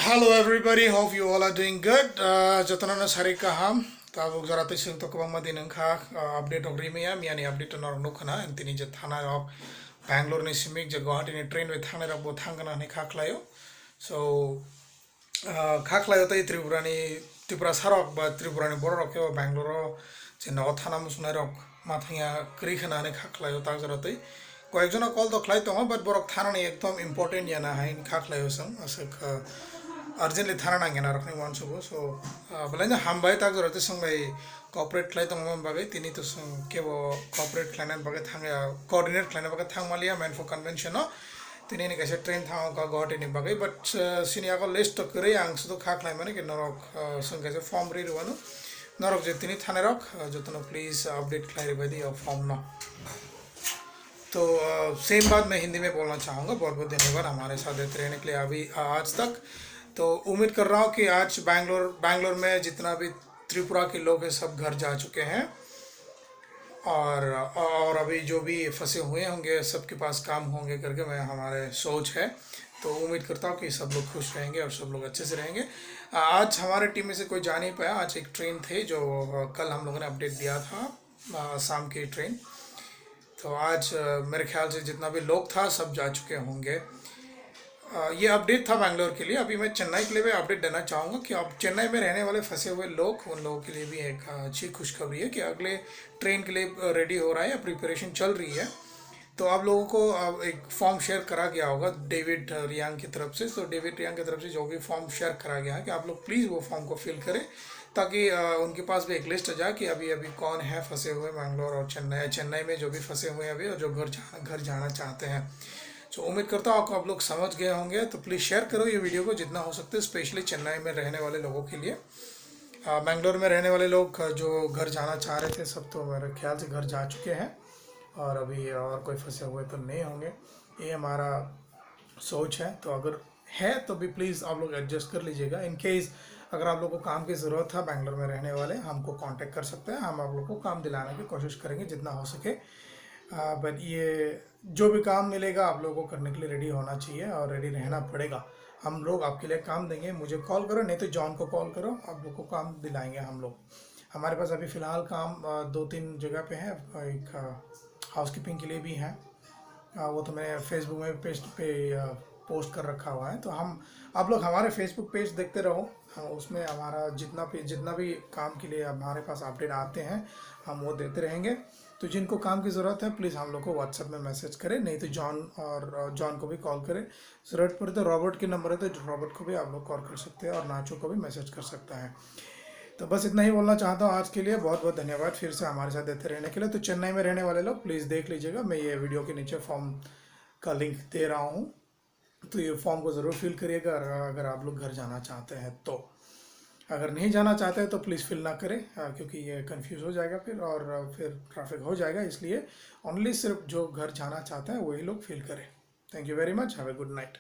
Hello everybody, hope you all are doing good. Jatana na sari kaham. Tabuk jarate sing to kabang madin angka update ogri me ya miani update na rong nukana antini jathana of Bangalore ni simik Guwahati ni train with thana rabo thangana ni khaklayo. So khaklayo tai Tripura sarok ba Tripura ni borok yo Bangalore je no thana musuna rok mathanya krikhana ni khaklayo tak jarate কয়েকজনা call তো খ্লাই তো but বরক থানা নি একদম important ইয়ানা হাইন খাখলাই হসং আসক अर्जेंटली थाना नांगे ना रखने वन सुबह सो बोले ना हम भाई ताक जरूरत संग भाई कॉर्पोरेट क्लाइ तो हम बागे तिनी तो संग के वो कॉर्पोरेट क्लाइंट बागे थांगे कोऑर्डिनेट क्लाइंट बागे थांग मालिया मैन फॉर कन्वेंशन हो तिनी ने कैसे ट्रेन थांग का गॉट इन बागे बट सिनिया को लिस्ट तो करे आंग से तो खा क्लाइ माने कि नरक संग कैसे फॉर्म री रुवानो नरक जे तिनी थाने रख जो तो प्लीज अपडेट क्लाइ रे बादी फॉर्म ना तो सेम बात मैं हिंदी में बोलना चाहूँगा। बहुत बहुत धन्यवाद हमारे साथ देते रहने के लिए अभी आज तक। तो उम्मीद कर रहा हूँ कि आज बैंगलोर में जितना भी त्रिपुरा के लोग हैं सब घर जा चुके हैं और अभी जो भी फंसे हुए होंगे सबके पास काम होंगे करके मैं हमारे सोच है। तो उम्मीद करता हूँ कि सब लोग खुश रहेंगे और सब लोग अच्छे से रहेंगे। आज हमारे टीम में से कोई जा नहीं पाया। आज एक ट्रेन थे जो कल हम लोगों ने अपडेट दिया था शाम की ट्रेन। तो आज मेरे ख्याल से जितना भी लोग था सब जा चुके होंगे। ये अपडेट था बैंगलोर के लिए। अभी मैं चेन्नई के लिए भी अपडेट देना चाहूँगा कि अब चेन्नई में रहने वाले फंसे हुए लोग उन लोगों के लिए भी एक अच्छी खुशखबरी है कि अगले ट्रेन के लिए रेडी हो रहा है या प्रिपरेशन चल रही है। तो आप लोगों को अब एक फॉर्म शेयर करा गया होगा डेविड रियांग की तरफ से। तो डेविड रियांग की तरफ से जो भी फॉर्म शेयर करा गया है कि आप लोग प्लीज़ वो फॉर्म को फिल करें ताकि उनके पास भी एक लिस्ट आ जाए कि अभी अभी कौन है फंसे हुए बैंगलोर और चेन्नई में जो भी फंसे हुए हैं अभी और जो घर जाना चाहते हैं। तो उम्मीद करता हूँ आप लोग समझ गए होंगे। तो प्लीज़ शेयर करो ये वीडियो को जितना हो सकता है, स्पेशली चेन्नई में रहने वाले लोगों के लिए। बैंगलोर में रहने वाले लोग जो घर जाना चाह रहे थे सब तो मेरे ख्याल से घर जा चुके हैं और अभी और कोई फंसे हुए तो नहीं होंगे। ये हमारा सोच है। तो अगर है तो भी प्लीज़ आप लोग एडजस्ट कर लीजिएगा। इन केस अगर आप लोग को काम की ज़रूरत है बैंगलोर में रहने वाले हमको कांटेक्ट कर सकते हैं। हम आप लोग को काम दिलाने की कोशिश करेंगे जितना हो सके। बट ये जो भी काम मिलेगा आप लोगों को करने के लिए रेडी होना चाहिए और रेडी रहना पड़ेगा। हम लोग आपके लिए काम देंगे। मुझे कॉल करो नहीं तो जॉन को कॉल करो, आप लोग को काम दिलाएंगे हम लोग। हमारे पास अभी फ़िलहाल काम 2-3 जगह पे है। एक हाउसकीपिंग के लिए भी है, वो तो मैं फेसबुक में पोस्ट कर रखा हुआ है। तो हम आप लोग हमारे फेसबुक पेज देखते रहो। हम उसमें हमारा जितना भी काम के लिए हमारे पास अपडेट आते हैं हम वो देते रहेंगे। तो जिनको काम की ज़रूरत है प्लीज़ हम लोग को व्हाट्सएप में मैसेज करें, नहीं तो जॉन को भी कॉल करें। ज़रूरत पड़े तो रॉबर्ट के नंबर है तो रॉबर्ट को भी आप लोग कॉल कर सकते हैं और नाचो को भी मैसेज कर सकता है। तो बस इतना ही बोलना चाहता हूँ आज के लिए। बहुत बहुत धन्यवाद फिर से हमारे साथ देते रहने के लिए। तो चेन्नई में रहने वाले लोग प्लीज़ देख लीजिएगा, मैं ये वीडियो के नीचे फॉर्म का लिंक दे रहा हूँ। तो ये फॉर्म को ज़रूर फिल करिएगा अगर आप लोग घर जाना चाहते हैं तो। अगर नहीं जाना चाहते हैं तो प्लीज़ फिल ना करें क्योंकि ये कंफ्यूज हो जाएगा फिर और फिर ट्रैफिक हो जाएगा। इसलिए ओनली सिर्फ जो घर जाना चाहते हैं वही लोग फिल करें। Thank you very much. Have a good night.